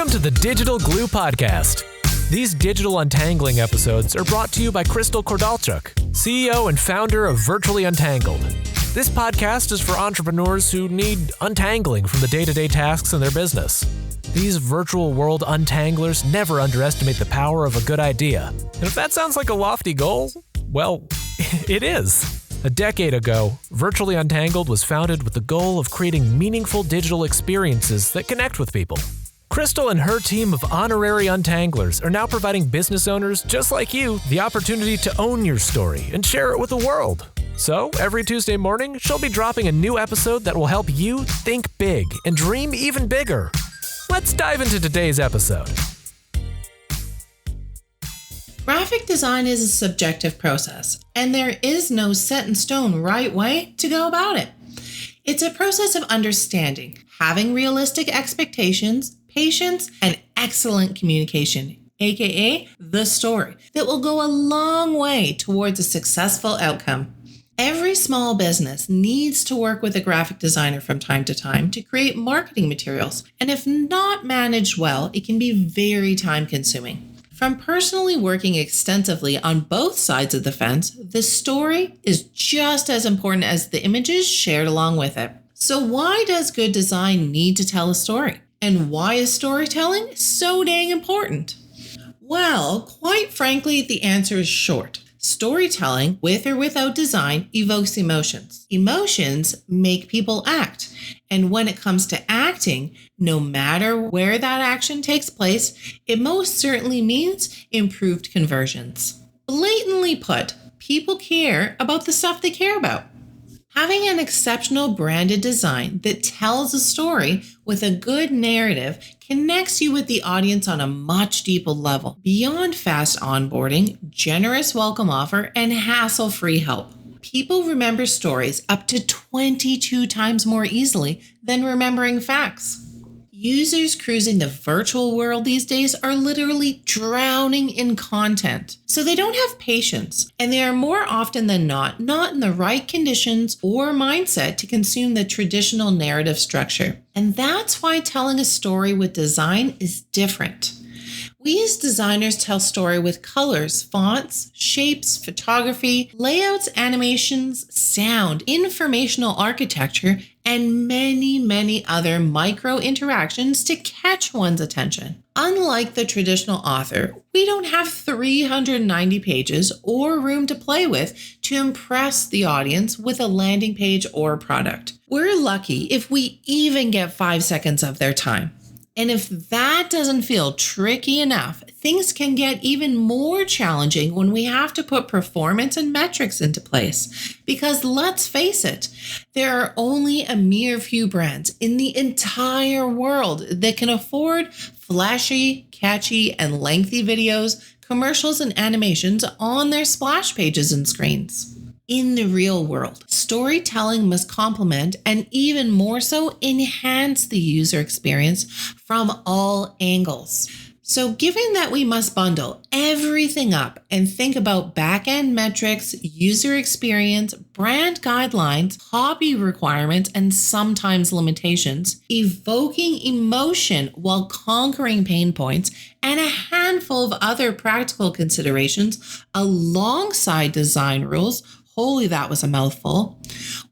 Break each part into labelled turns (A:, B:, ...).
A: Welcome to the Digital Glue Podcast. These digital untangling episodes are brought to you by Crystal Kordalchuk, CEO and founder of Virtually Untangled. This podcast is for entrepreneurs who need untangling from the day-to-day tasks in their business. These virtual world untanglers never underestimate the power of a good idea. And if that sounds like a lofty goal, well, it is. A decade ago, Virtually Untangled was founded with the goal of creating meaningful digital experiences that connect with people. Crystal and her team of honorary untanglers are now providing business owners just like you the opportunity to own your story and share it with the world. So, every Tuesday morning, she'll be dropping a new episode that will help you think big and dream even bigger. Let's dive into today's episode.
B: Graphic design is a subjective process, and there is no set in stone right way to go about it. It's a process of understanding, having realistic expectations, patience, and excellent communication, aka the story, that will go a long way towards a successful outcome. Every small business needs to work with a graphic designer from time to time to create marketing materials, and if not managed well, it can be very time-consuming. From personally working extensively on both sides of the fence, the story is just as important as the images shared along with it. So why does good design need to tell a story? And why is storytelling so dang important? Well, quite frankly, the answer is short. Storytelling, with or without design, evokes emotions. Emotions make people act. And when it comes to acting, no matter where that action takes place, it most certainly means improved conversions. Blatantly put, people care about the stuff they care about. Having an exceptional branded design that tells a story with a good narrative connects you with the audience on a much deeper level, beyond fast onboarding, generous welcome offer, and hassle-free help. People remember stories up to 22 times more easily than remembering facts. Users cruising the virtual world these days are literally drowning in content. So they don't have patience, and they are more often than not in the right conditions or mindset to consume the traditional narrative structure. And that's why telling a story with design is different. We as designers tell story with colors, fonts, shapes, photography, layouts, animations, sound, informational architecture, and many other micro interactions to catch one's attention. Unlike the traditional author, we don't have 390 pages or room to play with to impress the audience with a landing page or product. We're lucky if we even get 5 seconds of their time. And if that doesn't feel tricky enough, things can get even more challenging when we have to put performance and metrics into place. Because let's face it, there are only a mere few brands in the entire world that can afford flashy, catchy, and lengthy videos, commercials, and animations on their splash pages and screens. In the real world, storytelling must complement and even more so enhance the user experience from all angles. So given that we must bundle everything up and think about back-end metrics, user experience, brand guidelines, hobby requirements, and sometimes limitations, evoking emotion while conquering pain points, and a handful of other practical considerations alongside design rules, holy, that was a mouthful.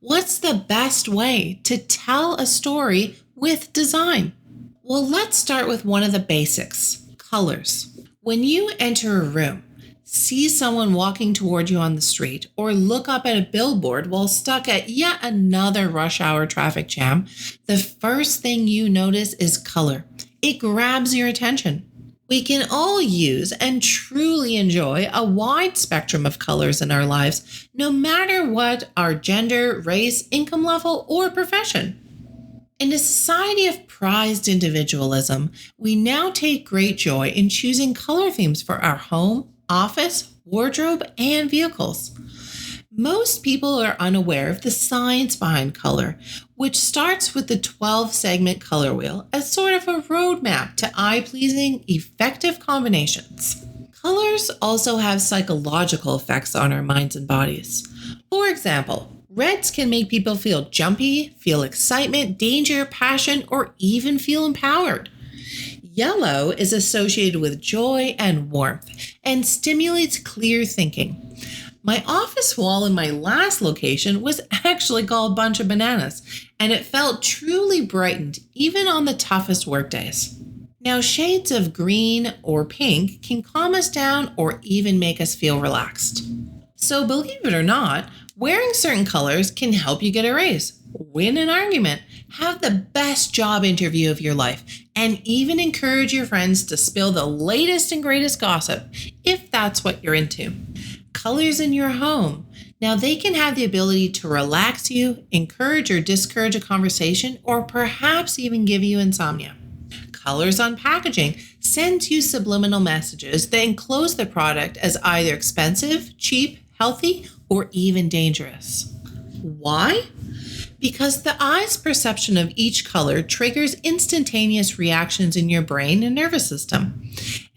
B: What's the best way to tell a story with design? Well, let's start with one of the basics, colors. When you enter a room, see someone walking toward you on the street, or look up at a billboard while stuck at yet another rush hour traffic jam, the first thing you notice is color. It grabs your attention. We can all use and truly enjoy a wide spectrum of colors in our lives, no matter what our gender, race, income level, or profession. In a society of prized individualism, we now take great joy in choosing color themes for our home, office, wardrobe, and vehicles. Most people are unaware of the science behind color, which starts with the 12-segment color wheel as sort of a roadmap to eye-pleasing, effective combinations. Colors also have psychological effects on our minds and bodies. For example, reds can make people feel jumpy, feel excitement, danger, passion, or even feel empowered. Yellow is associated with joy and warmth and stimulates clear thinking. My office wall in my last location was actually called Bunch of Bananas, and it felt truly brightened even on the toughest workdays. Now, shades of green or pink can calm us down or even make us feel relaxed. So believe it or not, wearing certain colors can help you get a raise, win an argument, have the best job interview of your life, and even encourage your friends to spill the latest and greatest gossip, if that's what you're into. Colors in your home. Now, they can have the ability to relax you, encourage or discourage a conversation, or perhaps even give you insomnia. Colors on packaging sends you subliminal messages that enclose the product as either expensive, cheap, healthy, or even dangerous. Why? Because the eye's perception of each color triggers instantaneous reactions in your brain and nervous system.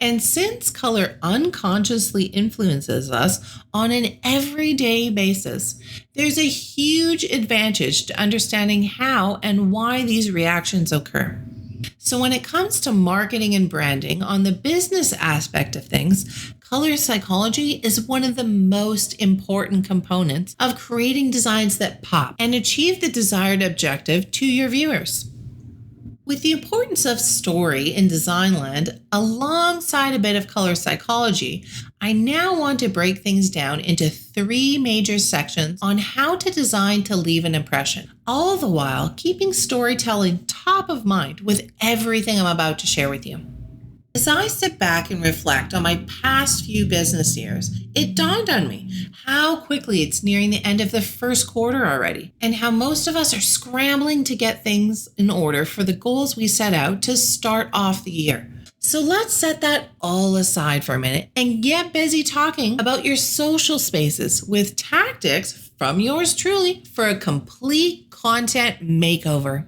B: And since color unconsciously influences us on an everyday basis, there's a huge advantage to understanding how and why these reactions occur. So when it comes to marketing and branding on the business aspect of things, color psychology is one of the most important components of creating designs that pop and achieve the desired objective to your viewers. With the importance of story in design land alongside a bit of color psychology, I now want to break things down into 3 major sections on how to design to leave an impression, all the while keeping storytelling top of mind with everything I'm about to share with you. As I sit back and reflect on my past few business years, it dawned on me how quickly it's nearing the end of the first quarter already, and how most of us are scrambling to get things in order for the goals we set out to start off the year. So let's set that all aside for a minute and get busy talking about your social spaces with tactics from yours truly for a complete content makeover.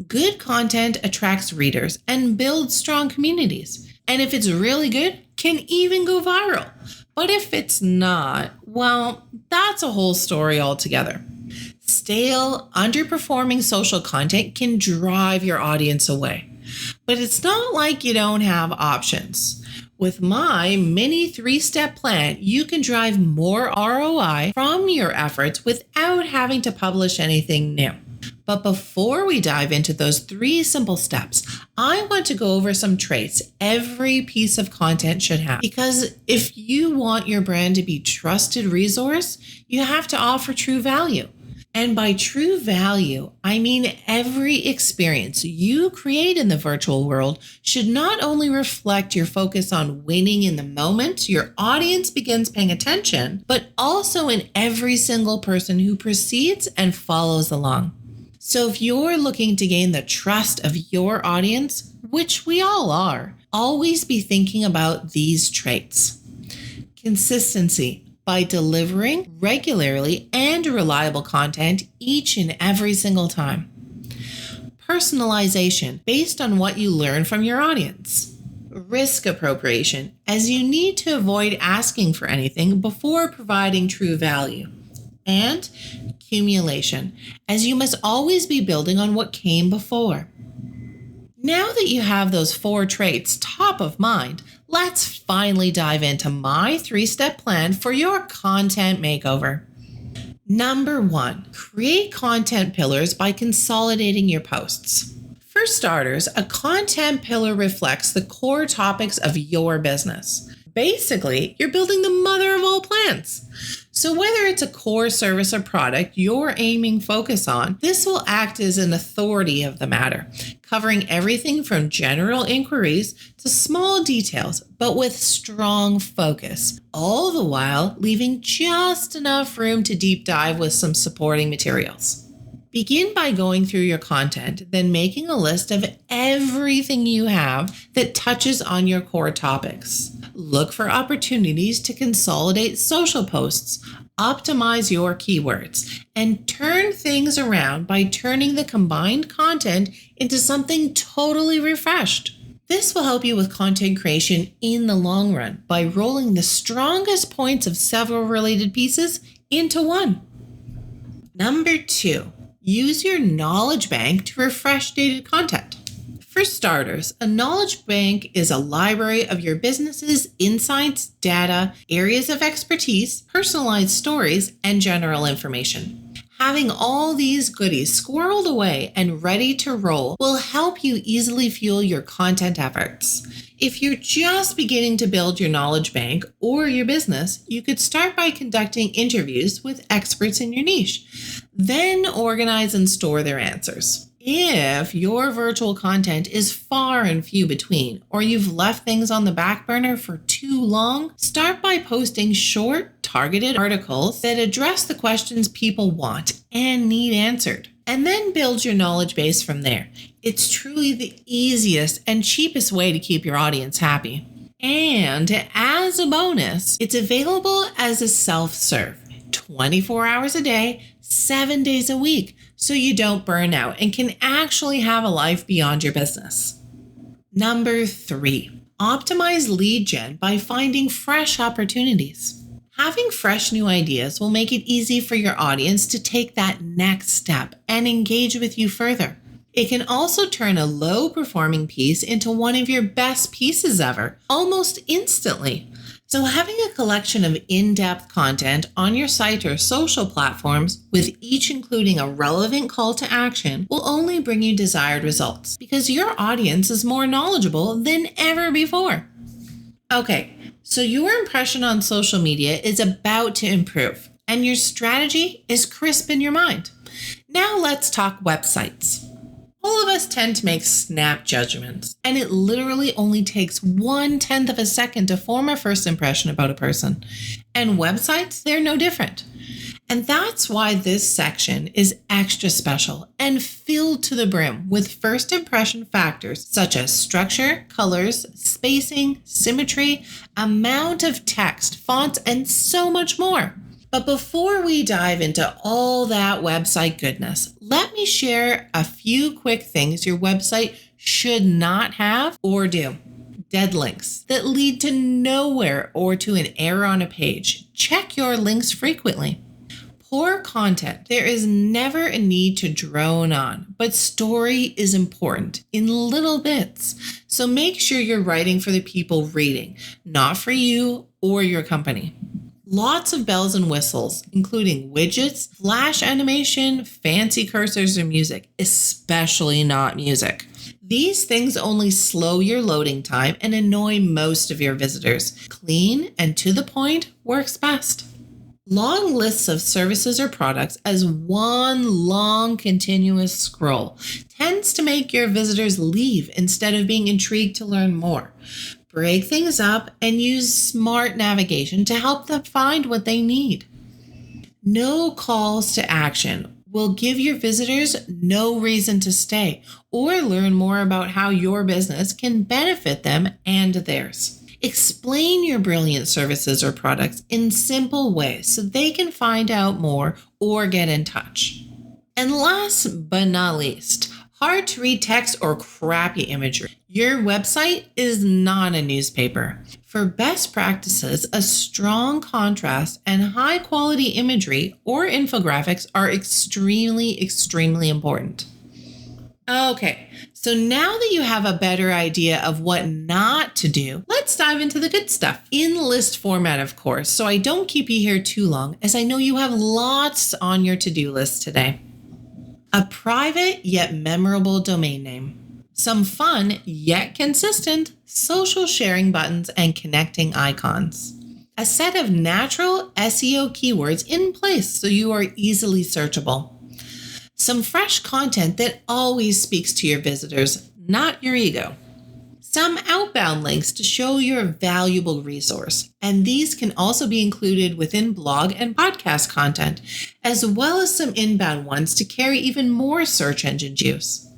B: Good content attracts readers and builds strong communities. And if it's really good, can even go viral. But if it's not, well, that's a whole story altogether. Stale, underperforming social content can drive your audience away. But it's not like you don't have options. With my mini 3-step plan, you can drive more ROI from your efforts without having to publish anything new. But before we dive into those 3 simple steps, I want to go over some traits every piece of content should have. Because if you want your brand to be a trusted resource, you have to offer true value. And by true value, I mean every experience you create in the virtual world should not only reflect your focus on winning in the moment your audience begins paying attention, but also in every single person who proceeds and follows along. So if you're looking to gain the trust of your audience, which we all are, always be thinking about these traits. Consistency. By delivering regularly and reliable content each and every single time. Personalization, based on what you learn from your audience. Risk appropriation, as you need to avoid asking for anything before providing true value. And accumulation, as you must always be building on what came before. Now that you have those 4 traits top of mind, let's finally dive into my 3-step plan for your content makeover. Number 1, create content pillars by consolidating your posts. For starters, a content pillar reflects the core topics of your business. Basically, you're building the mother of all plans. So whether it's a core service or product you're aiming focus on, this will act as an authority of the matter, covering everything from general inquiries to small details, but with strong focus, all the while leaving just enough room to deep dive with some supporting materials. Begin by going through your content, then making a list of everything you have that touches on your core topics. Look for opportunities to consolidate social posts, optimize your keywords, and turn things around by turning the combined content into something totally refreshed. This will help you with content creation in the long run by rolling the strongest points of several related pieces into one. Number 2, use your knowledge bank to refresh dated content. For starters, a knowledge bank is a library of your business's insights, data, areas of expertise, personalized stories, and general information. Having all these goodies squirreled away and ready to roll will help you easily fuel your content efforts. If you're just beginning to build your knowledge bank or your business, you could start by conducting interviews with experts in your niche. Then organize and store their answers. If your virtual content is far and few between, or you've left things on the back burner for too long, start by posting short, targeted articles that address the questions people want and need answered. And then build your knowledge base from there. It's truly the easiest and cheapest way to keep your audience happy. And as a bonus, it's available as a self-serve, 24 hours a day, 7 days a week, so you don't burn out and can actually have a life beyond your business. Number 3, optimize lead gen by finding fresh opportunities. Having fresh new ideas will make it easy for your audience to take that next step and engage with you further. It can also turn a low-performing piece into one of your best pieces ever, almost instantly. So having a collection of in-depth content on your site or social platforms, with each including a relevant call to action, will only bring you desired results because your audience is more knowledgeable than ever before. Okay, so your impression on social media is about to improve and your strategy is crisp in your mind. Now let's talk websites. All of us tend to make snap judgments, and it literally only takes 1/10 of a second to form a first impression about a person. And websites, they're no different. And that's why this section is extra special and filled to the brim with first impression factors such as structure, colors, spacing, symmetry, amount of text, fonts, and so much more. But before we dive into all that website goodness, let me share a few quick things your website should not have or do. Dead links that lead to nowhere or to an error on a page. Check your links frequently. Poor content. There is never a need to drone on, but story is important in little bits. So make sure you're writing for the people reading, not for you or your company. Lots of bells and whistles, including widgets, flash animation, fancy cursors, or music, especially not music. These things only slow your loading time and annoy most of your visitors. Clean and to the point works best. Long lists of services or products as one long continuous scroll tends to make your visitors leave instead of being intrigued to learn more. Break things up and use smart navigation to help them find what they need. No calls to action will give your visitors no reason to stay or learn more about how your business can benefit them and theirs. Explain your brilliant services or products in simple ways so they can find out more or get in touch. And last but not least, hard to read text or crappy imagery. Your website is not a newspaper. For best practices, a strong contrast and high quality imagery or infographics are extremely important. Okay, so now that you have a better idea of what not to do, let's dive into the good stuff. In list format, of course, so I don't keep you here too long, as I know you have lots on your to-do list today. A private yet memorable domain name. Some fun yet consistent social sharing buttons and connecting icons. A set of natural SEO keywords in place so you are easily searchable. Some fresh content that always speaks to your visitors, not your ego. Some outbound links to show you're a valuable resource, and these can also be included within blog and podcast content, as well as some inbound ones to carry even more search engine juice.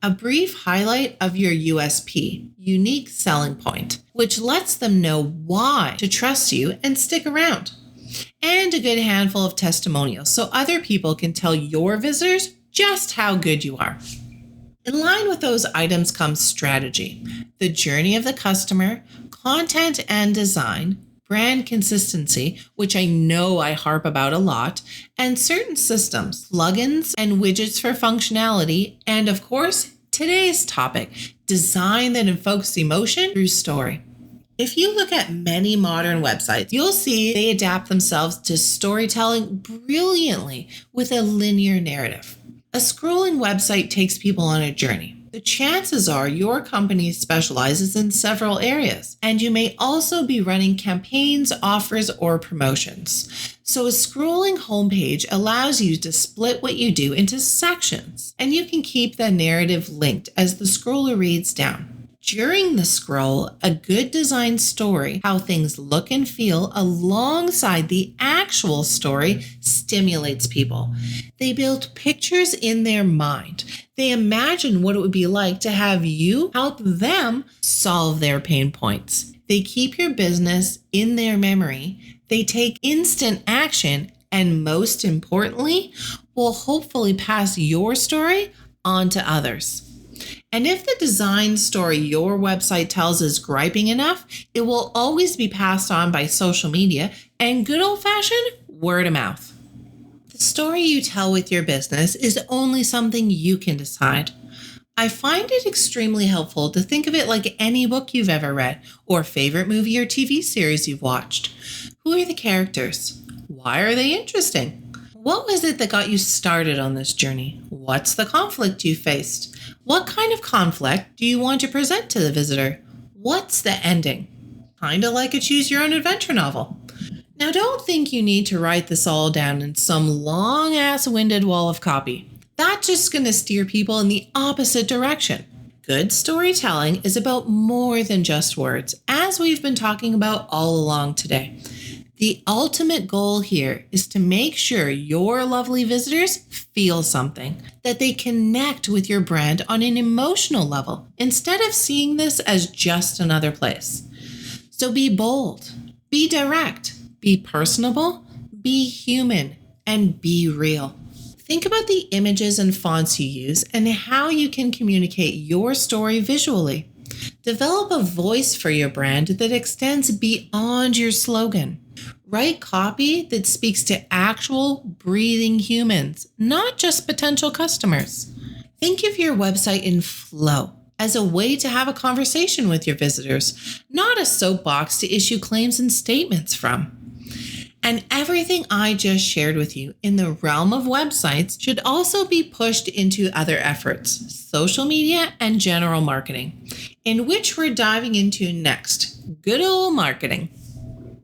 B: A brief highlight of your USP, unique selling point, which lets them know why to trust you and stick around. And a good handful of testimonials so other people can tell your visitors just how good you are. In line with those items comes strategy, the journey of the customer, content and design, brand consistency, which I know I harp about a lot, and certain systems, plugins and widgets for functionality, and of course, today's topic, design that invokes emotion through story. If you look at many modern websites, you'll see they adapt themselves to storytelling brilliantly with a linear narrative. A scrolling website takes people on a journey. The chances are your company specializes in several areas, and you may also be running campaigns, offers, or promotions. So a scrolling homepage allows you to split what you do into sections, and you can keep the narrative linked as the scroller reads down. During the scroll, a good designed story, how things look and feel alongside the actual story, stimulates people. They build pictures in their mind. They imagine what it would be like to have you help them solve their pain points. They keep your business in their memory. They take instant action, and most importantly, will hopefully pass your story on to others. And if the design story your website tells is griping enough, it will always be passed on by social media and good old-fashioned word of mouth. The story you tell with your business is only something you can decide. I find it extremely helpful to think of it like any book you've ever read or favorite movie or TV series you've watched. Who are the characters? Why are they interesting? What was it that got you started on this journey? What's the conflict you faced? What kind of conflict do you want to present to the visitor? What's the ending? Kind of like a choose-your-own-adventure novel. Now, don't think you need to write this all down in some long-ass winded wall of copy. That's just going to steer people in the opposite direction. Good storytelling is about more than just words, as we've been talking about all along today. The ultimate goal here is to make sure your lovely visitors feel something, that they connect with your brand on an emotional level, instead of seeing this as just another place. So be bold, be direct, be personable, be human, and be real. Think about the images and fonts you use and how you can communicate your story visually. Develop a voice for your brand that extends beyond your slogan. Write copy that speaks to actual breathing humans, not just potential customers. Think of your website in flow as a way to have a conversation with your visitors, not a soapbox to issue claims and statements from. And everything I just shared with you in the realm of websites should also be pushed into other efforts, social media and general marketing, in which we're diving into next, good old marketing.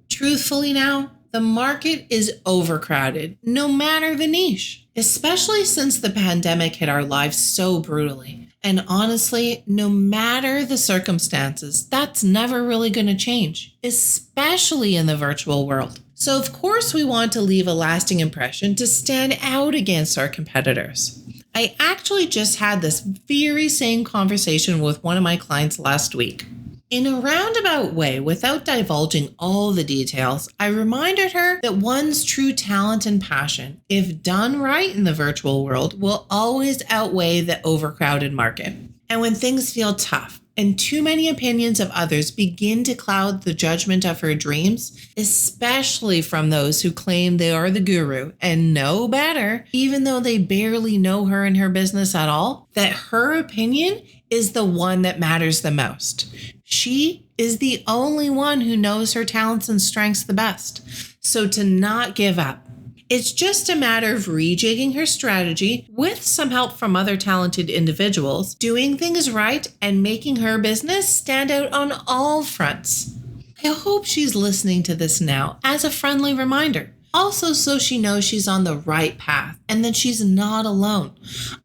B: Truthfully now, the market is overcrowded, no matter the niche, especially since the pandemic hit our lives so brutally. And honestly, no matter the circumstances, that's never really going to change, especially in the virtual world. So of course we want to leave a lasting impression to stand out against our competitors. I actually just had this very same conversation with one of my clients last week. In a roundabout way, without divulging all the details, I reminded her that one's true talent and passion, if done right in the virtual world, will always outweigh the overcrowded market. And when things feel tough and too many opinions of others begin to cloud the judgment of her dreams, especially from those who claim they are the guru and know better, even though they barely know her and her business at all, that her opinion is the one that matters the most. She is the only one who knows her talents and strengths the best. So to not give up. It's just a matter of rejigging her strategy with some help from other talented individuals, doing things right, and making her business stand out on all fronts. I hope she's listening to this now as a friendly reminder. Also, so she knows she's on the right path and that she's not alone.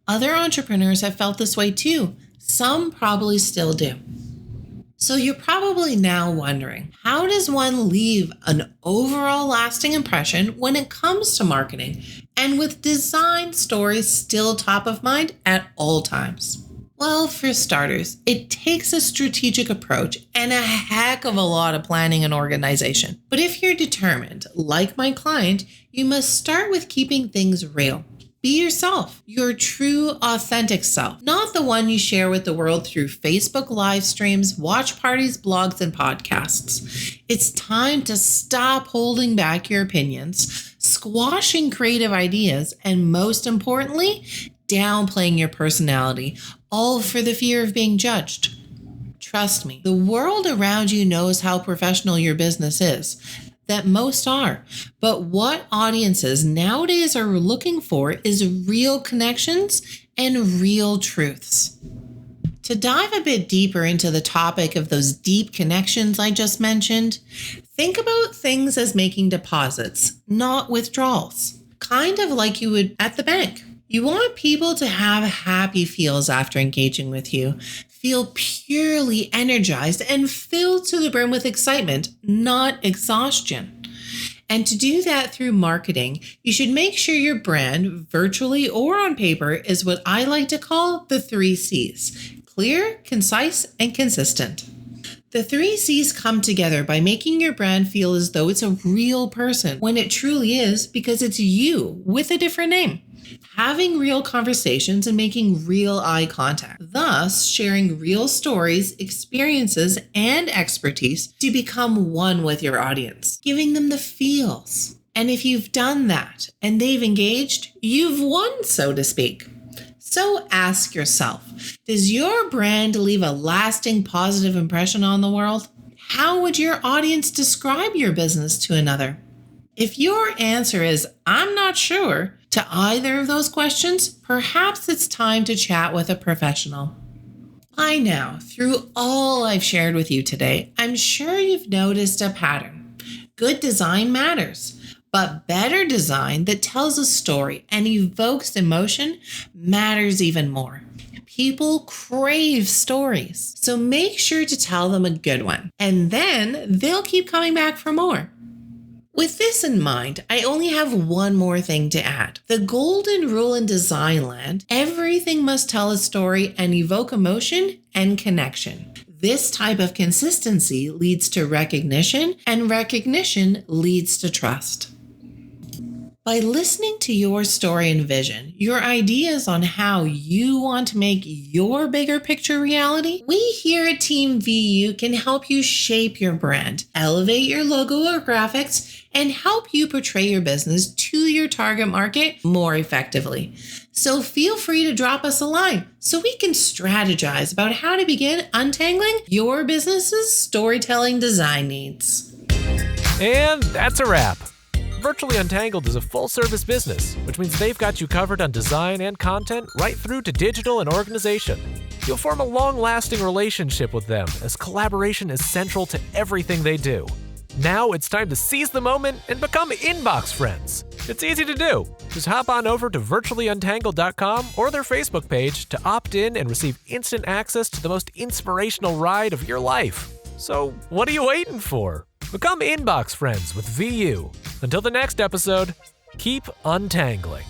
B: Other entrepreneurs have felt this way too. Some probably still do. So you're probably now wondering, how does one leave an overall lasting impression when it comes to marketing and with design stories still top of mind at all times? Well, for starters, it takes a strategic approach and a heck of a lot of planning and organization. But if you're determined, like my client, you must start with keeping things real. Be yourself, your true, authentic self, not the one you share with the world through Facebook live streams, watch parties, blogs, and podcasts. It's time to stop holding back your opinions, squashing creative ideas, and most importantly, downplaying your personality, all for the fear of being judged. Trust me, the world around you knows how professional your business is, that most are. But what audiences nowadays are looking for is real connections and real truths. To dive a bit deeper into the topic of those deep connections I just mentioned, think about things as making deposits, not withdrawals. Kind of like you would at the bank. You want people to have happy feels after engaging with you, feel purely energized and filled to the brim with excitement, not exhaustion. And to do that through marketing, you should make sure your brand, virtually or on paper, is what I like to call the 3 C's: clear, concise, and consistent. The 3 C's come together by making your brand feel as though it's a real person when it truly is, because it's you with a different name. Having real conversations and making real eye contact, thus sharing real stories, experiences, and expertise to become one with your audience, giving them the feels. And if you've done that and they've engaged, you've won, so to speak. So ask yourself, does your brand leave a lasting positive impression on the world? How would your audience describe your business to another? If your answer is, I'm not sure, to either of those questions, perhaps it's time to chat with a professional. By now, through all I've shared with you today, I'm sure you've noticed a pattern. Good design matters, but better design that tells a story and evokes emotion matters even more. People crave stories, so make sure to tell them a good one, and then they'll keep coming back for more. With this in mind, I only have one more thing to add. The golden rule in design land: everything must tell a story and evoke emotion and connection. This type of consistency leads to recognition, and recognition leads to trust. By listening to your story and vision, your ideas on how you want to make your bigger picture reality, we here at Team VU can help you shape your brand, elevate your logo or graphics, and help you portray your business to your target market more effectively. So feel free to drop us a line so we can strategize about how to begin untangling your business's storytelling design needs.
A: And that's a wrap. Virtually Untangled is a full-service business, which means they've got you covered on design and content right through to digital and organization. You'll form a long-lasting relationship with them, as collaboration is central to everything they do. Now it's time to seize the moment and become inbox friends. It's easy to do. Just hop on over to virtuallyuntangled.com or their Facebook page to opt in and receive instant access to the most inspirational ride of your life. So what are you waiting for? Become inbox friends with VU. Until the next episode, keep untangling.